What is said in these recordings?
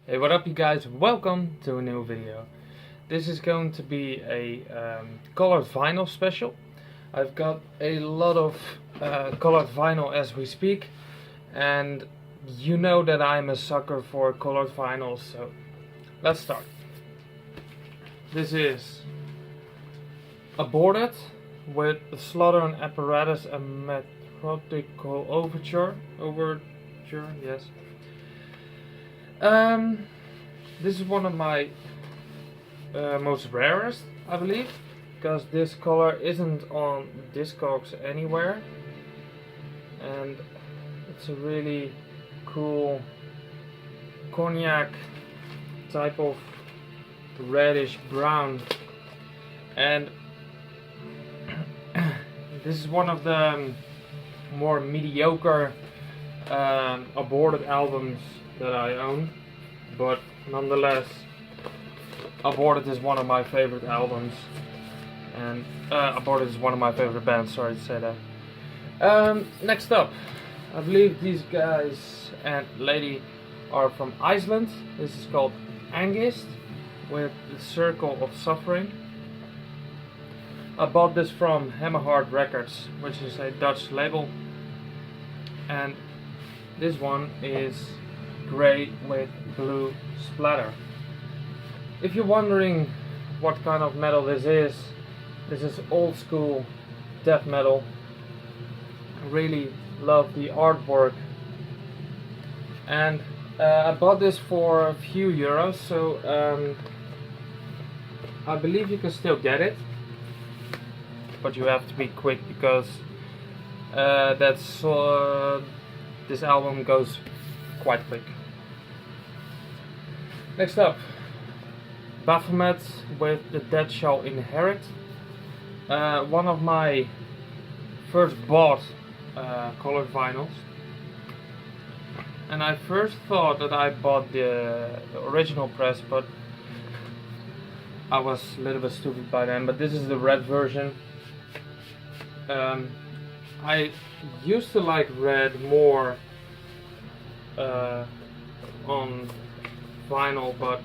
Hey, what up you guys? Welcome to a new video. This is going to be a colored vinyl special. I've got a lot of colored vinyl as we speak, and you know that I'm a sucker for colored vinyls, so let's start. This is Aborted with Slaughter and Apparatus, a methodical overture, yes. This is one of my most rarest, I believe, because this color isn't on Discogs anywhere, and it's a really cool cognac type of reddish brown, and this is one of the more mediocre Aborted albums that I own, but nonetheless, Aborted is one of my favorite albums, and Aborted is one of my favorite bands. Sorry to say that. Next up, I believe these guys and lady are from Iceland. This is called Angist with the Circle of Suffering. I bought this from Hammerhard Records, which is a Dutch label, and this one is grey with blue splatter. If you're wondering what kind of metal this is old school death metal. I really love the artwork, and I bought this for a few euros, so I believe you can still get it, but you have to be quick because this album goes quite quick. Next up, Baphomet with The Dead Shall Inherit. One of my first bought colored vinyls, and I first thought that I bought the original press, but I was a little bit stupid by then. But this is the red version. I used to like red more on vinyl, but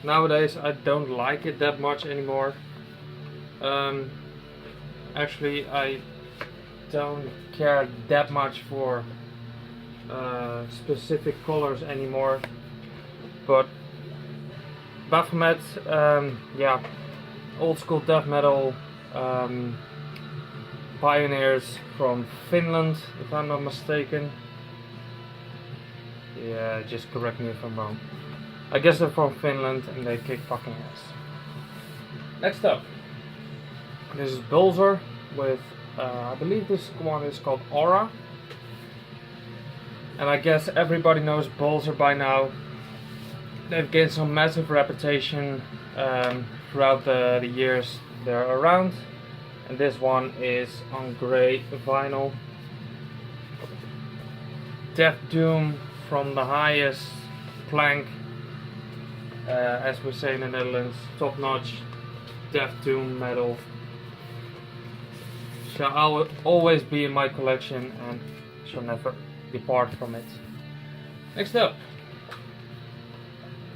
nowadays I don't like it that much anymore. Actually, I don't care that much for specific colors anymore. But Baphomet, yeah, old school death metal pioneers from Finland, if I'm not mistaken. Yeah, just correct me if I'm wrong. I guess they're from Finland and they kick fucking ass. Next up, this is Bulzer with, I believe this one is called Aura. And I guess everybody knows Bulzer by now. They've gained some massive reputation throughout the years they're around. And this one is on grey vinyl. Death Doom from the highest plank, as we say in the Netherlands, top notch Death Doom metal. Shall always be in my collection and shall never depart from it. Next up,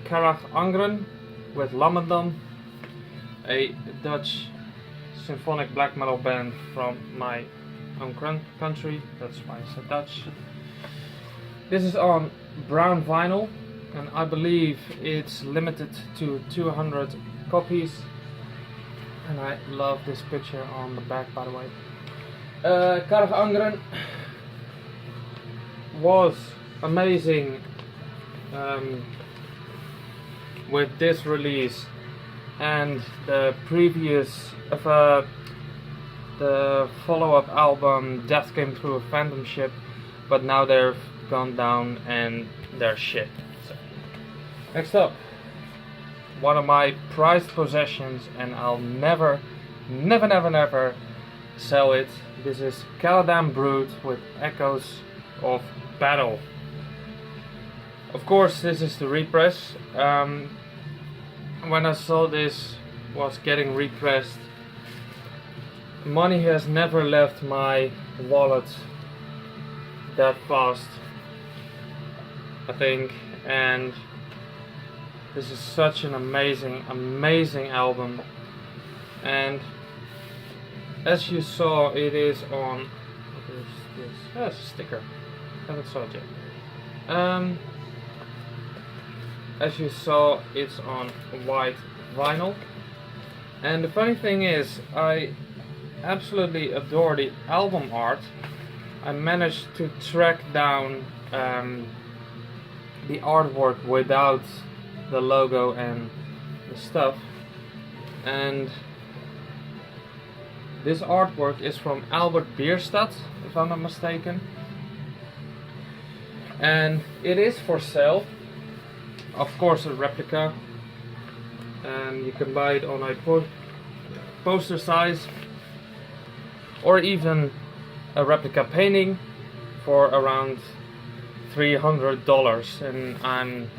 Karag Angren with Lammerdam, a Dutch symphonic black metal band from my own country, that's why I said Dutch. This is on brown vinyl, and I believe it's limited to 200 copies, and I love this picture on the back, by the way. Karag Angren was amazing with this release and the previous the follow-up album Death Came Through a Phantom Ship, but now they've gone down and they're shit. So, next up, one of my prized possessions, and I'll never sell it. This is Caladan Brood with Echoes of Battle. Of course, this is the repress. When I saw this was getting repressed, money has never left my wallet that fast, I think, and This is such an amazing album, and as you saw, it is on. What is this? Oh, it's a sticker. Haven't saw it yet. As you saw, it's on white vinyl, and the funny thing is, I absolutely adore the album art. I managed to track down the artwork without the logo and the stuff, and this artwork is from Albert Bierstadt, if I'm not mistaken, and it is for sale. Of course, a replica, and you can buy it on a poster size, or even a replica painting for around $300, and I'm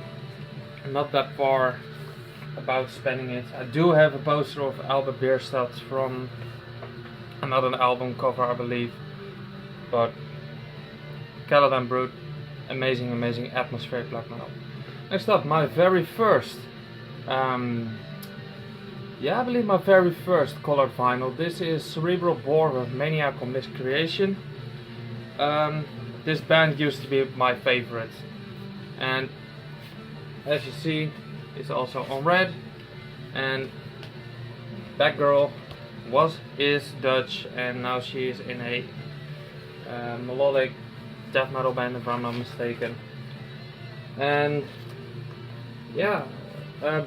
not that far about spending it. I do have a poster of Albert Bierstadt from another album cover, I believe, but Caladan Brut, amazing atmospheric black metal. Next up, my very first, I believe my very first colored vinyl. This is Cerebral Bore with Maniacal Miscreation. This band used to be my favorite, and as you see, it's also on red. And that girl is Dutch, and now she is in a melodic death metal band, if I'm not mistaken. And yeah,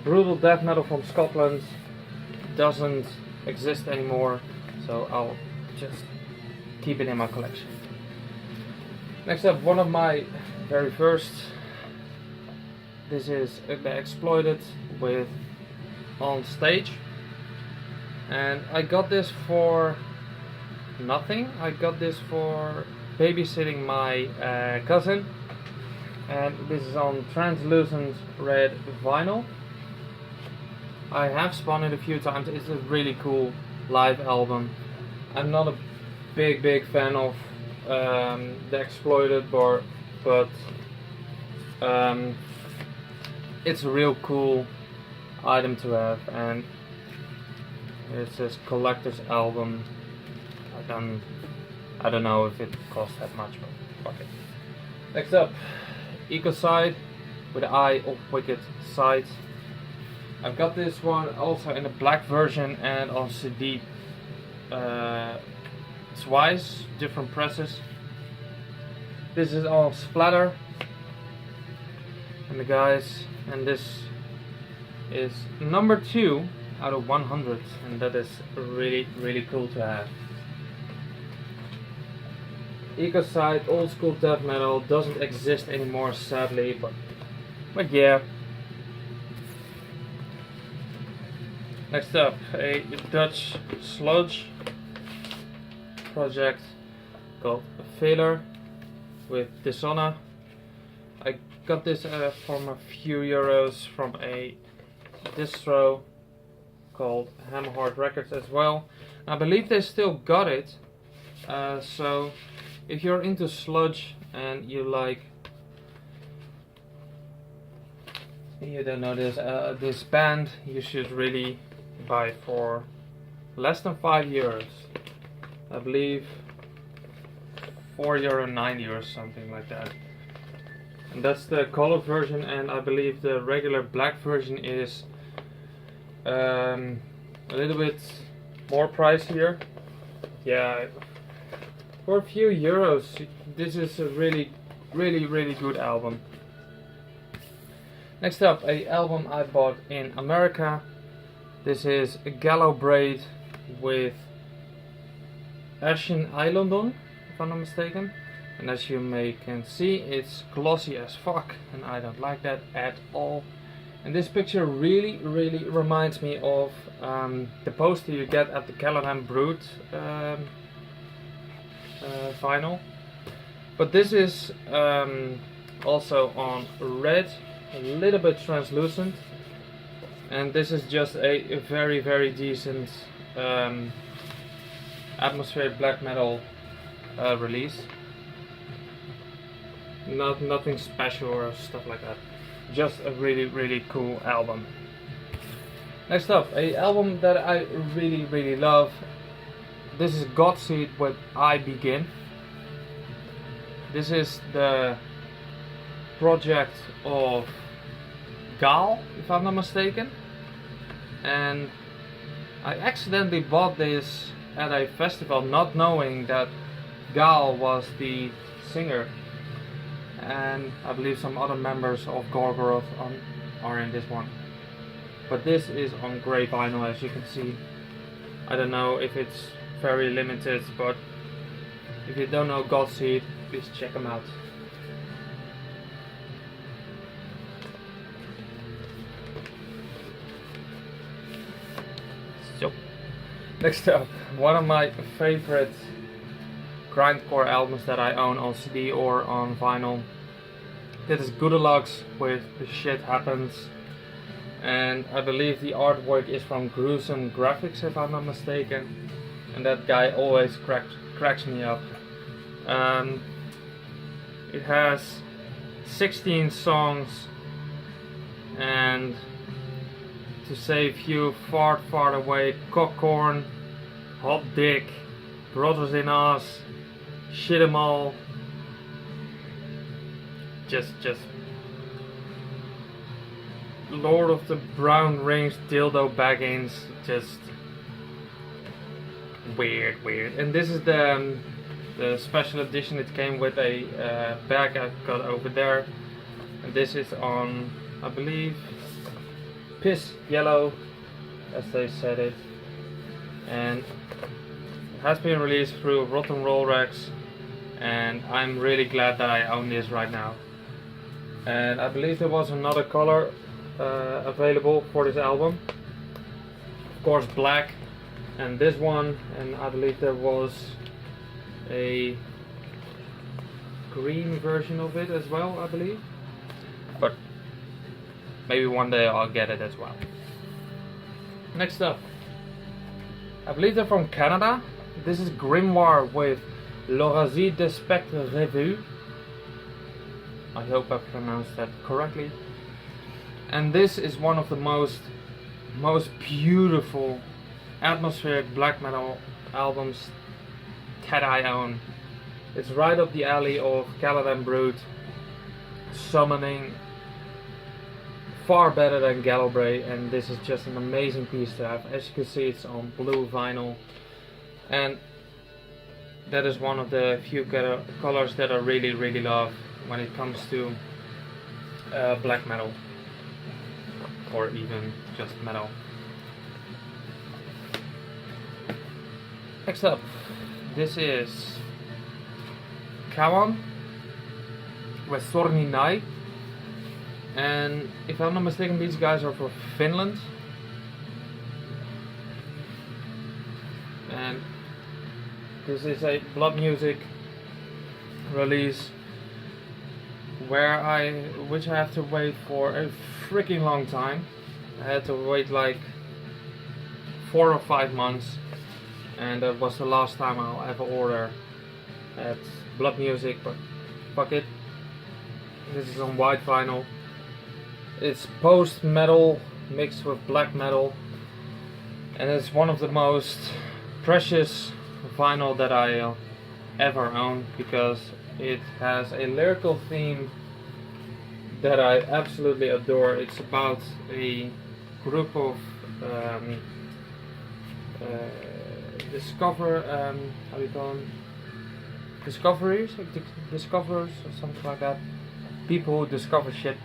brutal death metal from Scotland doesn't exist anymore, so I'll just keep it in my collection. Next up, one of my very first. This is The Exploited with On Stage, and I got this for nothing. I got this for babysitting my cousin, and this is on translucent red vinyl. I have spun it a few times. It's a really cool live album. I'm not a big fan of The Exploited, but it's a real cool item to have, and it says collector's album. I don't know if it costs that much, but fuck it. Next up, Ecocide with the Eye of Wicked Sight. I've got this one also in a black version and on CD twice, different presses. This is all Splatter, and this is number 2 out of 100, and that is really cool to have. Ecocide, old school death metal, doesn't exist anymore sadly, but yeah. Next up, a Dutch sludge project called Failure with Dishonor. I got this from a few euros from a distro called Hammerheart Records as well. I believe they still got it, so if you're into sludge and you don't know this band, you should really buy for less than €5. I believe €4.90 or something like that. And that's the colored version, and I believe the regular black version is a little bit more pricier. Yeah, for a few euros, this is a really good album. Next up, a album I bought in America. This is Gallow Braid with Ashen Islandon, if I'm not mistaken. And as you can see, it's glossy as fuck, and I don't like that at all. And this picture really reminds me of the poster you get at the Caladan Brut vinyl. But this is also on red, a little bit translucent, and this is just a very decent atmospheric black metal release. Nothing special or stuff like that. just a really cool album. Next up, a album that I really love. This is Godseed with I Begin. This is the project of Gal, if I'm not mistaken, and I accidentally bought this at a festival, not knowing that Gal was the singer, and I believe some other members of Gorgoroth are in this one. But this is on grey vinyl, as you can see. I don't know if it's very limited, but if you don't know Godseed, please check them out. So, next up, one of my favorite grindcore albums that I own on CD or on vinyl. This is Goodalogs with The Shit Happens, and I believe the artwork is from Gruesome Graphics, if I'm not mistaken, and that guy always cracks me up. It has 16 songs, and to say a few, Fart Away, Cockcorn, Hot Dick, Brothers in Us, Shit 'em All, just Lord of the Brown Rings, Dildo Baggins, just weird. And this is the special edition. It came with a bag I've got over there, and this is on, I believe, Piss Yellow, as they said it, and it has been released through Rotten Roll Racks, and I'm really glad that I own this right now. And I believe there was another color available for this album, of course black, and this one, and I believe there was a green version of it as well, I believe, but maybe one day I'll get it as well. Next up, I believe they're from Canada. This is Grimoire with L'Orasie des Spectres Revus. I hope I pronounced that correctly. And this is one of the most beautiful atmospheric black metal albums that I own. It's right up the alley of Caladan Brute, summoning, far better than Gallobrae, and this is just an amazing piece to have. As you can see, it's on blue vinyl, and that is one of the few colors that I really love when it comes to black metal, or even just metal. Next up, this is Kawan with Sorni Nai, and if I'm not mistaken, these guys are from Finland, and this is a Blood Music release which I have to wait for a freaking long time. I had to wait like 4 or 5 months, and that was the last time I'll ever order at Blood Music, but fuck it. This is on white vinyl. It's post-metal mixed with black metal, and it's one of the most precious vinyl that I ever own, because it has a lyrical theme that I absolutely adore. It's about a group of discoverers or something like that. People who discover shit.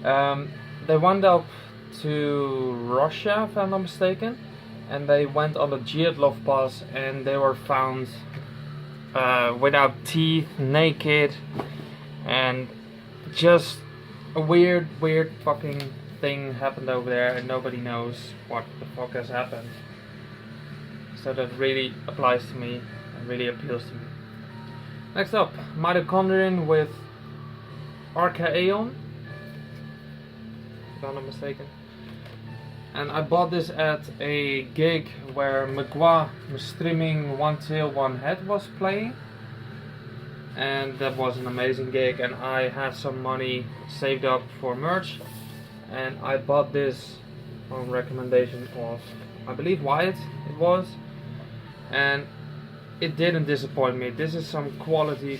They went up to Russia, if I'm not mistaken, and they went on the Dyatlov Pass, and they were found without teeth, naked, and just a weird fucking thing happened over there, and nobody knows what the fuck has happened. So that really applies to me and really appeals to me. Next up, Mitochondrion with Archaeon, if I'm not mistaken. And I bought this at a gig where Magua Streaming One Tail One Head was playing. and that was an amazing gig, and I had some money saved up for merch, and I bought this on recommendation of, I believe, Wyatt it was, and it didn't disappoint me. This is some quality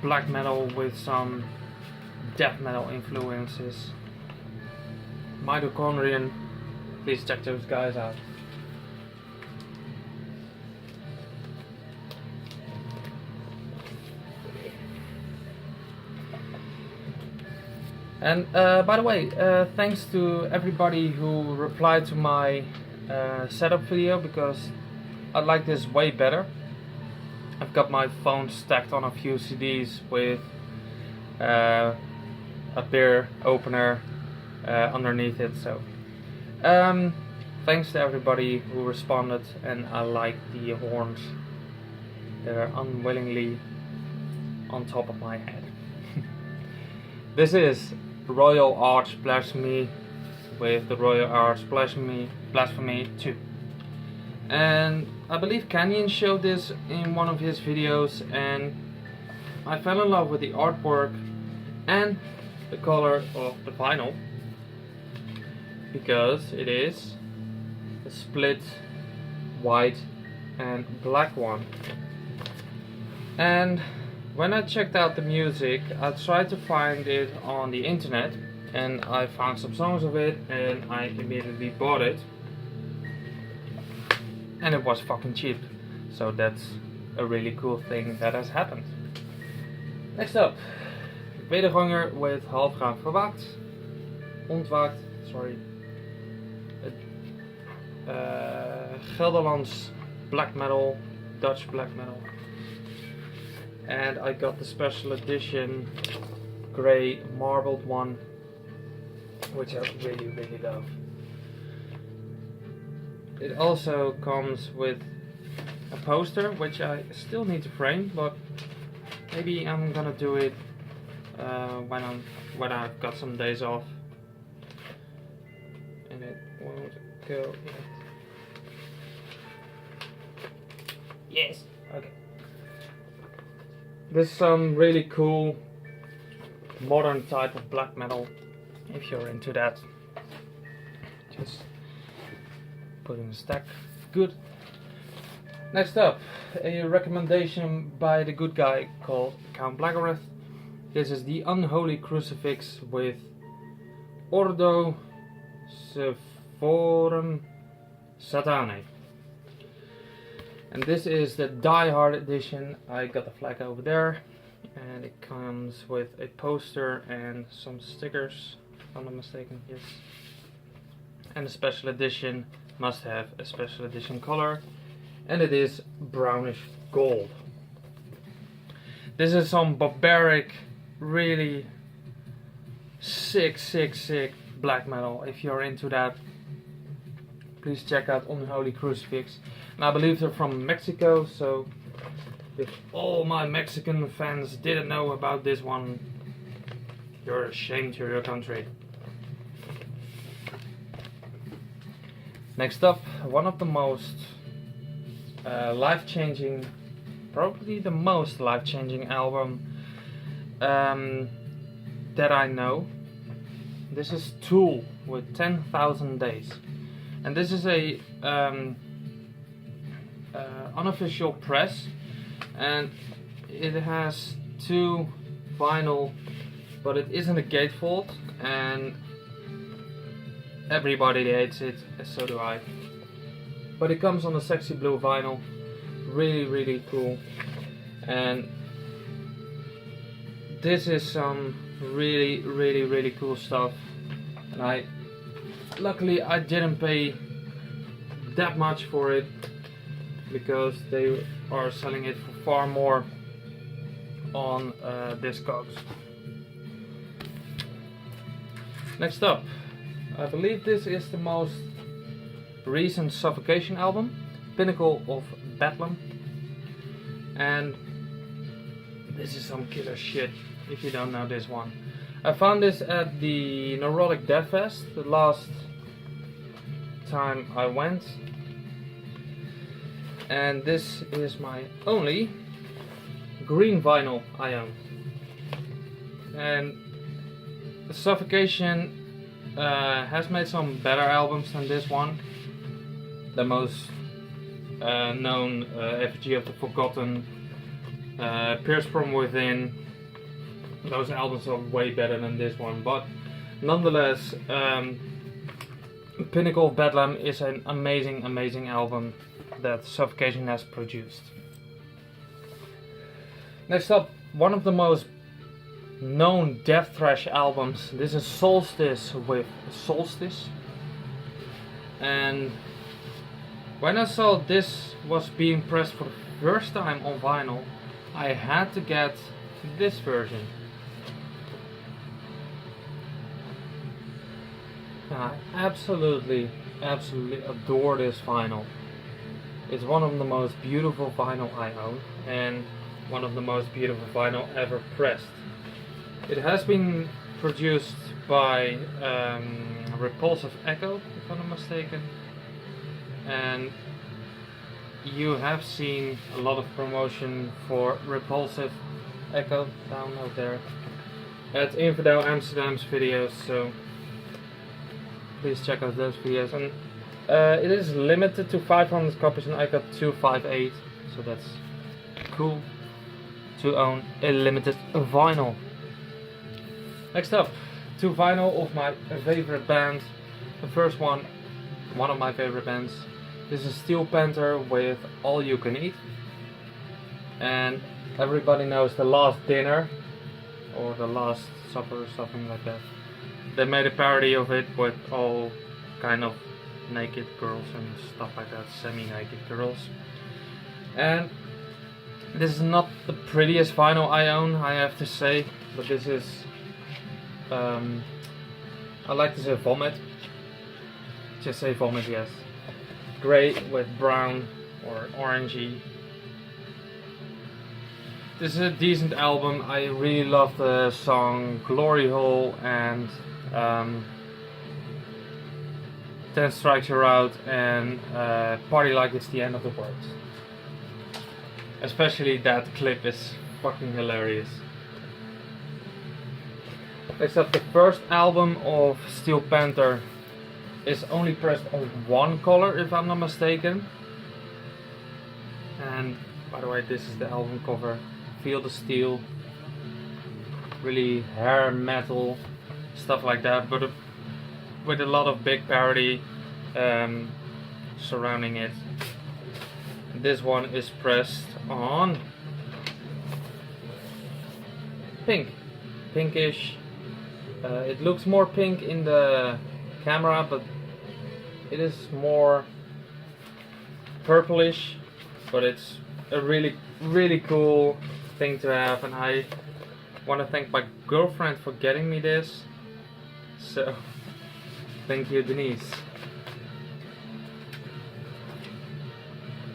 black metal with some death metal influences. Mitochondrion, please check those guys out. And by the way, thanks to everybody who replied to my setup video, because I like this way better. I've got my phone stacked on a few CDs with a beer opener underneath it. So thanks to everybody who responded, and I like the horns. They're unwillingly on top of my head. This is Royal Arch Blasphemy with the Royal Arch Blasphemy 2. And I believe Canyon showed this in one of his videos, and I fell in love with the artwork and the color of the vinyl, because it is a split white and black one. And when I checked out the music, I tried to find it on the internet, and I found some songs of it, and I immediately bought it. And it was fucking cheap, so that's a really cool thing that has happened. Next up, Wederganger with Halfgaan Verwaakt, Ontwaakt, sorry. Gelderlands black metal, Dutch black metal. And I got the special edition grey marbled one, which I really love. It also comes with a poster, which I still need to frame, but maybe I'm gonna do it when I've got some days off, and it won't go yet. Yes. Okay. This is some really cool modern type of black metal, if you're into that. Just put in a stack. Good. Next up, a recommendation by the good guy called Count Blaggereth. This is the Unholy Crucifix with Ordo Sevorum Satanae. And this is the Die Hard edition. I got the flag over there, and it comes with a poster and some stickers, if I'm not mistaken, yes. And the special edition must have a special edition color, and it is brownish gold. This is some barbaric, really sick black metal. If you're into that, please check out Unholy Crucifix. And I believe they're from Mexico, so if all my Mexican fans didn't know about this one, you're ashamed to your country. Next up, one of the most life-changing, probably the most life-changing album that I know. This is Tool with 10,000 Days. And this is a unofficial press, and it has 2 vinyl, but it isn't a gatefold, and everybody hates it, so do I. But it comes on a sexy blue vinyl, really cool. And this is some really cool stuff, and luckily I didn't pay that much for it, because they are selling it for far more on Discogs. Next up, I believe this is the most recent Suffocation album, Pinnacle of Bedlam, and this is some killer shit if you don't know this one. I found this at the Neurotic Death Fest the last time I went, and this is my only green vinyl I own. And Suffocation has made some better albums than this one. The most known Effigy of the Forgotten, Pierced from Within. Those albums are way better than this one, but nonetheless, Pinnacle of Bedlam is an amazing, amazing album that Suffocation has produced. Next up, one of the most known death thrash albums. This is Solstice with Solstice. And when I saw this was being pressed for the first time on vinyl, I had to get this version. I absolutely adore this vinyl. It's one of the most beautiful vinyl I own, and one of the most beautiful vinyl ever pressed. It has been produced by Repulsive Echo, if I'm not mistaken, and you have seen a lot of promotion for Repulsive Echo down out there at Infidel Amsterdam's videos, so please check out those videos. And it is limited to 500 copies, and I got 258, so that's cool to own a limited vinyl. Next up, 2 vinyl of my favorite band. The first one of my favorite bands. This is Steel Panther with All You Can Eat. And everybody knows The Last Dinner, or The Last Supper, or something like that. They made a parody of it with all kind of naked girls and stuff like that, semi-naked girls. And this is not the prettiest vinyl I own, I have to say, but this is I like to say Vomit. Just say Vomit, yes. Grey with brown or orangey. This is a decent album. I really love the song Glory Hole and 10 Strikes You're Out and Party Like It's the End of the World. Especially that clip is fucking hilarious. Except the first album of Steel Panther is only pressed on one color, if I'm not mistaken. And by the way, this is the album cover. Feel the Steel. Really hair metal, stuff like that, but with a lot of big parody surrounding it. This one is pressed on pink, pinkish. It looks more pink in the camera, but it is more purplish, but it's a really cool thing to have, and I want to thank my girlfriend for getting me this, so thank you, Denise.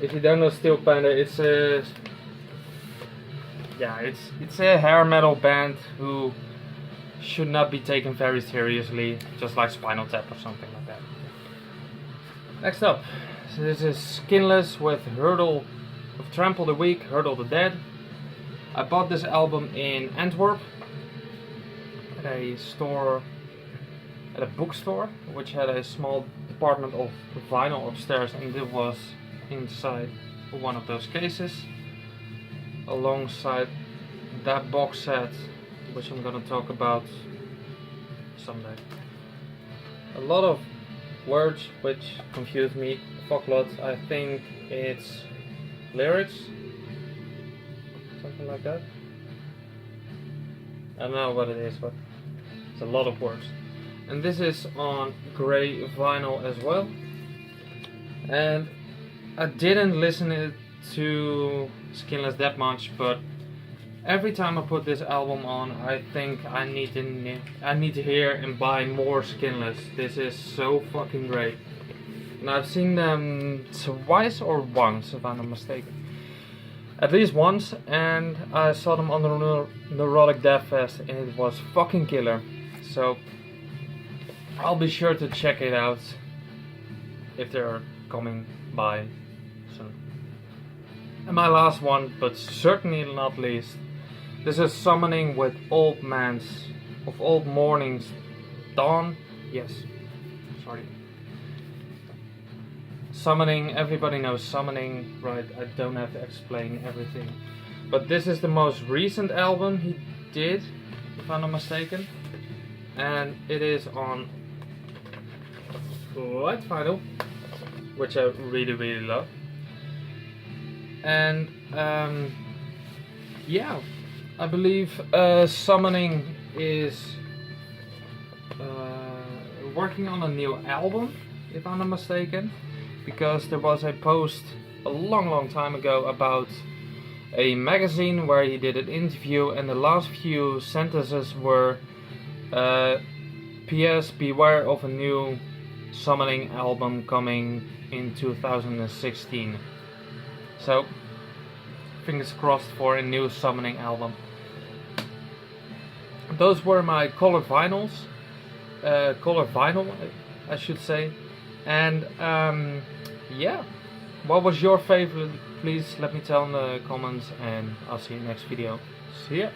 If you don't know Steel Panther, it's a hair metal band who should not be taken very seriously, just like Spinal Tap or something like that. Next up, so this is Skinless with Hurdle of Trample the Weak, Hurdle the Dead. I bought this album in Antwerp at a bookstore, which had a small department of vinyl upstairs, and it was inside one of those cases, alongside that box set, which I'm gonna talk about someday. A lot of words which confuse me. Fucklot, I think it's lyrics, something like that. I don't know what it is, but it's a lot of words. And this is on grey vinyl as well. And I didn't listen to Skinless that much, but every time I put this album on, I think I need to hear and buy more Skinless. This is so fucking great. And I've seen them twice or once, if I'm not mistaken. At least once, and I saw them on the Neurotic Death Fest, and it was fucking killer. So I'll be sure to check it out if they're coming by soon. And my last one, but certainly not least, this is Summoning with Old Man's of Old Morning's Dawn. Yes, sorry. Summoning, everybody knows Summoning, right? I don't have to explain everything. But this is the most recent album he did, if I'm not mistaken. And it is on white vinyl, which I really love. And yeah, I believe Summoning is working on a new album, if I'm not mistaken, because there was a post a long time ago about a magazine where he did an interview, and the last few sentences were P.S. beware of a new Summoning album coming in 2016. So, fingers crossed for a new Summoning album. Those were my colored vinyl, I should say. And yeah, what was your favorite? Please let me tell in the comments, and I'll see you next video. See ya!